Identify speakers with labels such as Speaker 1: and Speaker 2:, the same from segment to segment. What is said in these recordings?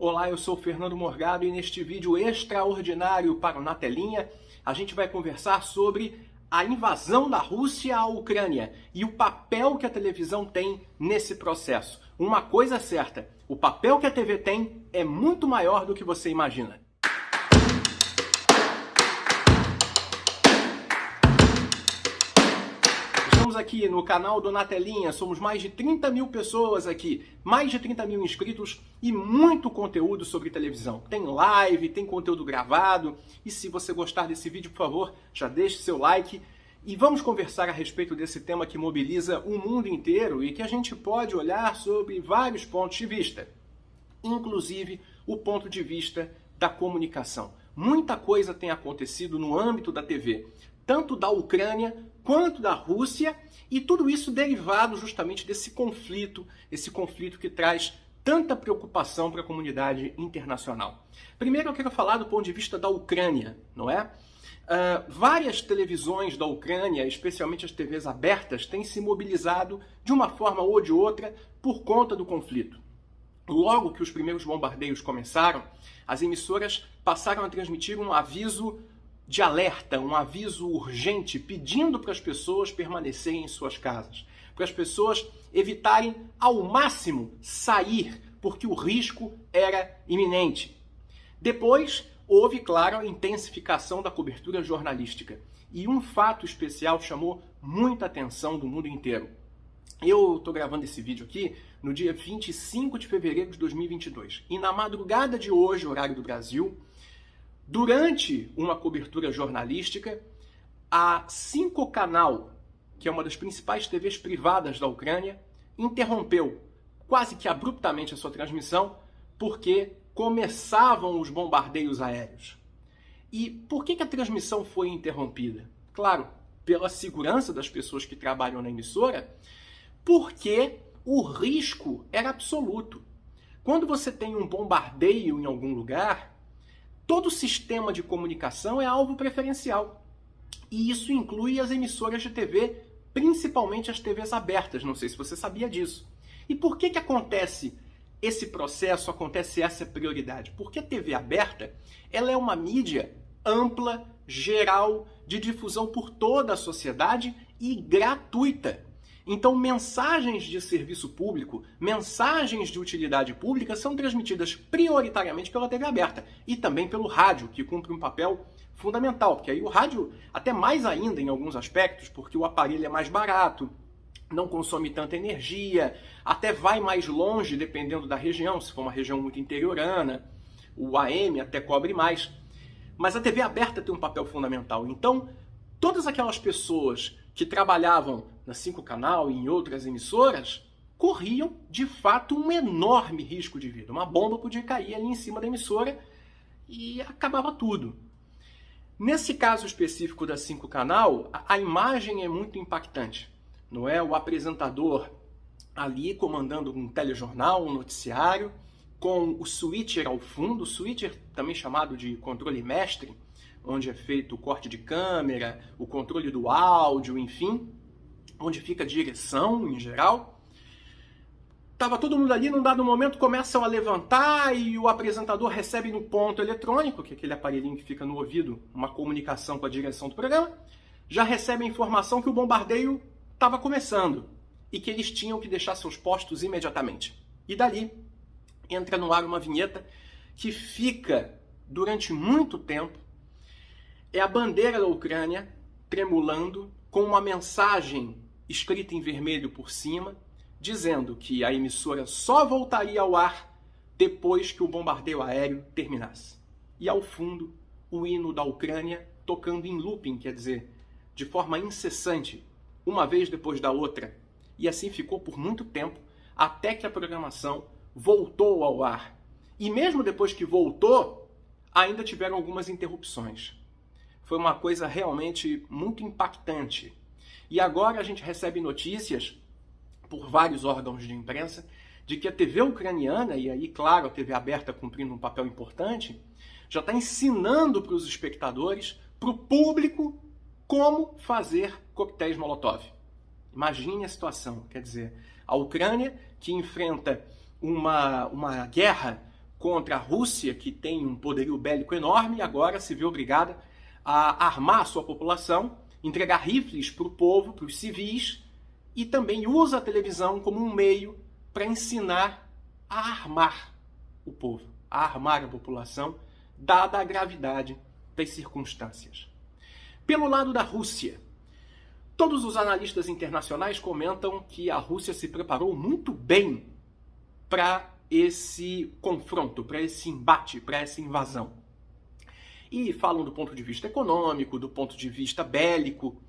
Speaker 1: Olá, eu sou o Fernando Morgado e neste vídeo extraordinário para o Na Telinha, a gente vai conversar sobre a invasão da Rússia à Ucrânia e o papel que a televisão tem nesse processo. Uma coisa é certa, o papel que a TV tem é muito maior do que você imagina. Estamos aqui no canal do Na Telinha, somos mais de 30 mil pessoas aqui, mais de 30 mil inscritos e muito conteúdo sobre televisão. Tem live, tem conteúdo gravado e se você gostar desse vídeo, por favor, já deixe seu like e vamos conversar a respeito desse tema que mobiliza o mundo inteiro e que a gente pode olhar sobre vários pontos de vista, inclusive o ponto de vista da comunicação. Muita coisa tem acontecido no âmbito da TV, tanto da Ucrânia quanto da Rússia, e tudo isso derivado justamente desse conflito, esse conflito que traz tanta preocupação para a comunidade internacional. Primeiro eu quero falar do ponto de vista da Ucrânia, não é? Várias televisões da Ucrânia, especialmente as TVs abertas, têm se mobilizado de uma forma ou de outra por conta do conflito. Logo que os primeiros bombardeios começaram, as emissoras passaram a transmitir um aviso de alerta, um aviso urgente, pedindo para as pessoas permanecerem em suas casas, para as pessoas evitarem ao máximo sair, porque o risco era iminente. Depois, houve, claro, a intensificação da cobertura jornalística, e um fato especial chamou muita atenção do mundo inteiro. Eu estou gravando esse vídeo aqui no dia 25 de fevereiro de 2022, e na madrugada de hoje, horário do Brasil, durante uma cobertura jornalística, a 5 Canal, que é uma das principais TVs privadas da Ucrânia, interrompeu quase que abruptamente a sua transmissão porque começavam os bombardeios aéreos. E por que a transmissão foi interrompida? Claro, pela segurança das pessoas que trabalham na emissora, porque o risco era absoluto. Quando você tem um bombardeio em algum lugar, todo sistema de comunicação é alvo preferencial. E isso inclui as emissoras de TV, principalmente as TVs abertas. Não sei se você sabia disso. E por que acontece esse processo, acontece essa prioridade? Porque a TV aberta, ela é uma mídia ampla, geral, de difusão por toda a sociedade e gratuita. Então, mensagens de serviço público, mensagens de utilidade pública são transmitidas prioritariamente pela TV aberta e também pelo rádio, que cumpre um papel fundamental, porque aí o rádio, até mais ainda em alguns aspectos, porque o aparelho é mais barato, não consome tanta energia, até vai mais longe dependendo da região, se for uma região muito interiorana, o AM até cobre mais. Mas a TV aberta tem um papel fundamental. Então, todas aquelas pessoas que trabalhavam na 5 Canal e em outras emissoras, corriam, de fato, um enorme risco de vida. Uma bomba podia cair ali em cima da emissora e acabava tudo. Nesse caso específico da 5 Canal, a imagem é muito impactante. Não é? O apresentador ali comandando um telejornal, um noticiário, com o switcher ao fundo, o switcher também chamado de controle mestre, onde é feito o corte de câmera, o controle do áudio, enfim, onde fica a direção em geral. Tava todo mundo ali, num dado momento começam a levantar e o apresentador recebe no ponto eletrônico, que é aquele aparelhinho que fica no ouvido, uma comunicação com a direção do programa, já recebe a informação que o bombardeio estava começando e que eles tinham que deixar seus postos imediatamente. E dali entra no ar uma vinheta que fica durante muito tempo. É a bandeira da Ucrânia tremulando com uma mensagem escrita em vermelho por cima, dizendo que a emissora só voltaria ao ar depois que o bombardeio aéreo terminasse. E ao fundo, o hino da Ucrânia tocando em looping, quer dizer, de forma incessante, uma vez depois da outra. E assim ficou por muito tempo, até que a programação voltou ao ar. E mesmo depois que voltou, ainda tiveram algumas interrupções. Foi uma coisa realmente muito impactante. E agora a gente recebe notícias, por vários órgãos de imprensa, de que a TV ucraniana, e aí, claro, a TV aberta cumprindo um papel importante, já está ensinando para os espectadores, para o público, como fazer coquetéis Molotov. Imagine a situação, quer dizer, a Ucrânia que enfrenta uma guerra contra a Rússia, que tem um poderio bélico enorme, e agora se vê obrigada a armar a sua população, entregar rifles para o povo, para os civis, e também usa a televisão como um meio para ensinar a armar o povo, a armar a população, dada a gravidade das circunstâncias. Pelo lado da Rússia, todos os analistas internacionais comentam que a Rússia se preparou muito bem para esse confronto, para esse embate, para essa invasão. E falam do ponto de vista econômico, do ponto de vista bélico,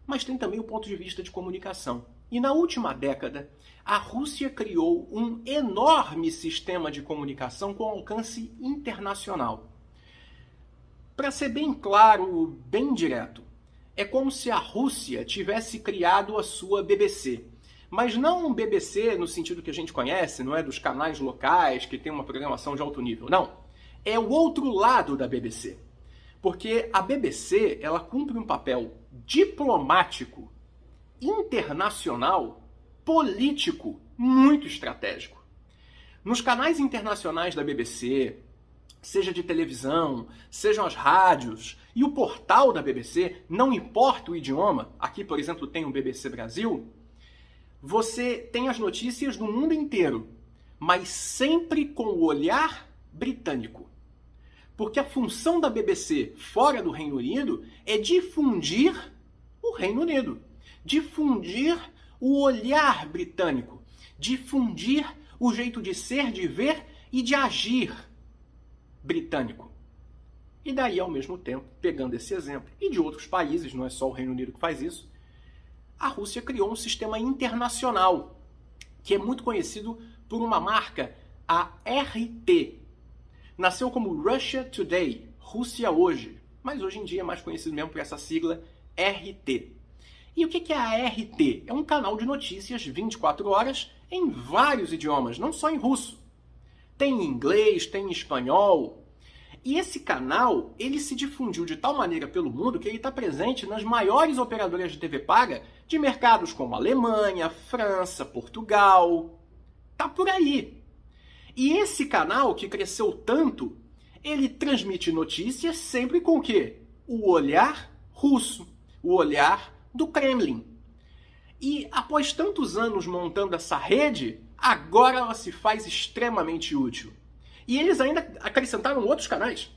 Speaker 1: mas tem também o ponto de vista de comunicação. E na última década, a Rússia criou um enorme sistema de comunicação com alcance internacional. Para ser bem claro, bem direto, é como se a Rússia tivesse criado a sua BBC. Mas não um BBC no sentido que a gente conhece, não é dos canais locais que tem uma programação de alto nível. Não. É o outro lado da BBC. Porque a BBC, ela cumpre um papel diplomático, internacional, político, muito estratégico. Nos canais internacionais da BBC, seja de televisão, sejam as rádios e o portal da BBC, não importa o idioma, aqui, por exemplo, tem o BBC Brasil, você tem as notícias do mundo inteiro, mas sempre com o olhar britânico. Porque a função da BBC fora do Reino Unido é difundir o Reino Unido, difundir o olhar britânico, difundir o jeito de ser, de ver e de agir britânico. E daí, ao mesmo tempo, pegando esse exemplo, e de outros países, não é só o Reino Unido que faz isso, a Rússia criou um sistema internacional, que é muito conhecido por uma marca, a RT. Nasceu como Russia Today, Rússia Hoje, mas hoje em dia é mais conhecido mesmo por essa sigla RT. E o que é a RT? É um canal de notícias 24 horas em vários idiomas, não só em russo. Tem em inglês, tem em espanhol. E esse canal, ele se difundiu de tal maneira pelo mundo que ele está presente nas maiores operadoras de TV paga de mercados como Alemanha, França, Portugal. Tá por aí. E esse canal, que cresceu tanto, ele transmite notícias sempre com o quê? O olhar russo, o olhar do Kremlin. E após tantos anos montando essa rede, agora ela se faz extremamente útil. E eles ainda acrescentaram outros canais.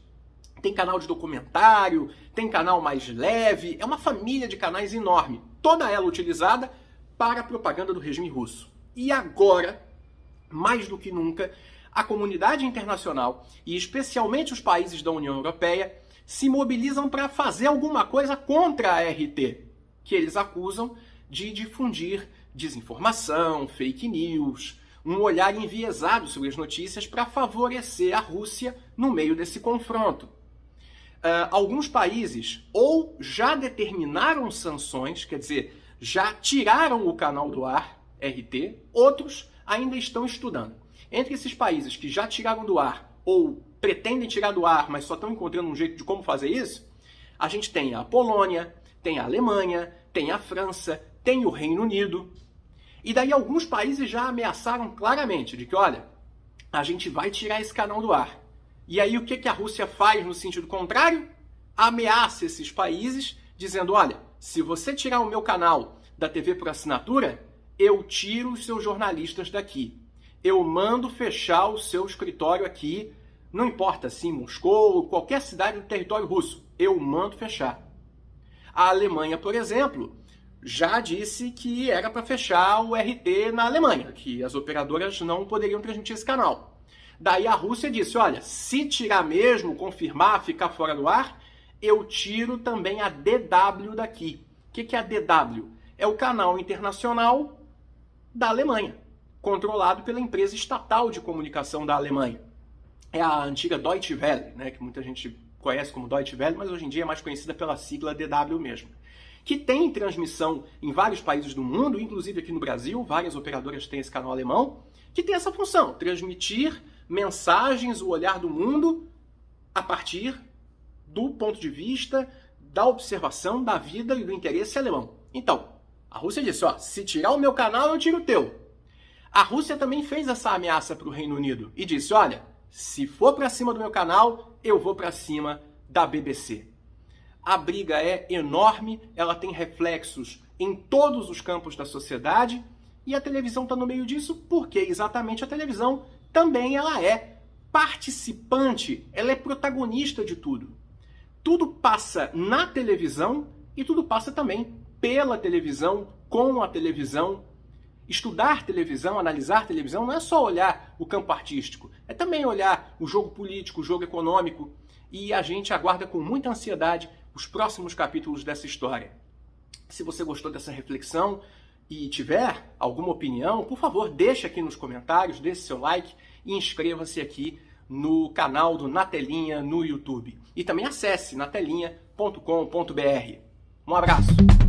Speaker 1: Tem canal de documentário, tem canal mais leve, é uma família de canais enorme, toda ela utilizada para a propaganda do regime russo. E agora, mais do que nunca, a comunidade internacional, e especialmente os países da União Europeia, se mobilizam para fazer alguma coisa contra a RT, que eles acusam de difundir desinformação, fake news, um olhar enviesado sobre as notícias para favorecer a Rússia no meio desse confronto. Alguns países ou já determinaram sanções, quer dizer, já tiraram o canal do ar, RT, outros ainda estão estudando. Entre esses países que já tiraram do ar ou pretendem tirar do ar, mas só estão encontrando um jeito de como fazer isso, a gente tem a Polônia, tem a Alemanha, tem a França, tem o Reino Unido. E daí alguns países já ameaçaram claramente de que, olha, a gente vai tirar esse canal do ar. E aí o que a Rússia faz no sentido contrário? Ameaça esses países dizendo, olha, se você tirar o meu canal da TV por assinatura, eu tiro os seus jornalistas daqui. Eu mando fechar o seu escritório aqui, não importa se em Moscou ou qualquer cidade do território russo, eu mando fechar. A Alemanha, por exemplo, já disse que era para fechar o RT na Alemanha, que as operadoras não poderiam transmitir esse canal. Daí a Rússia disse, olha, se tirar mesmo, confirmar, ficar fora do ar, eu tiro também a DW daqui. O que é a DW? É o canal internacional da Alemanha, controlado pela empresa estatal de comunicação da Alemanha. É a antiga Deutsche Welle, né, que muita gente conhece como Deutsche Welle, mas hoje em dia é mais conhecida pela sigla DW mesmo. Que tem transmissão em vários países do mundo, inclusive aqui no Brasil, várias operadoras têm esse canal alemão, que tem essa função, transmitir mensagens, o olhar do mundo, a partir do ponto de vista da observação da vida e do interesse alemão. Então, a Rússia disse, ó, se tirar o meu canal, eu tiro o teu. A Rússia também fez essa ameaça para o Reino Unido e disse, olha, Se for para cima do meu canal, eu vou para cima da BBC. A briga é enorme, ela tem reflexos em todos os campos da sociedade e a televisão está no meio disso porque exatamente a televisão também ela é participante, ela é protagonista de tudo. Tudo passa na televisão e tudo passa também pela televisão, com a televisão. Estudar televisão, analisar televisão não é só olhar o campo artístico, é também olhar o jogo político, o jogo econômico, e a gente aguarda com muita ansiedade os próximos capítulos dessa história. Se você gostou dessa reflexão e tiver alguma opinião, por favor, deixe aqui nos comentários, deixe seu like e inscreva-se aqui no canal do Na Telinha no YouTube. E também acesse natelinha.com.br. Um abraço!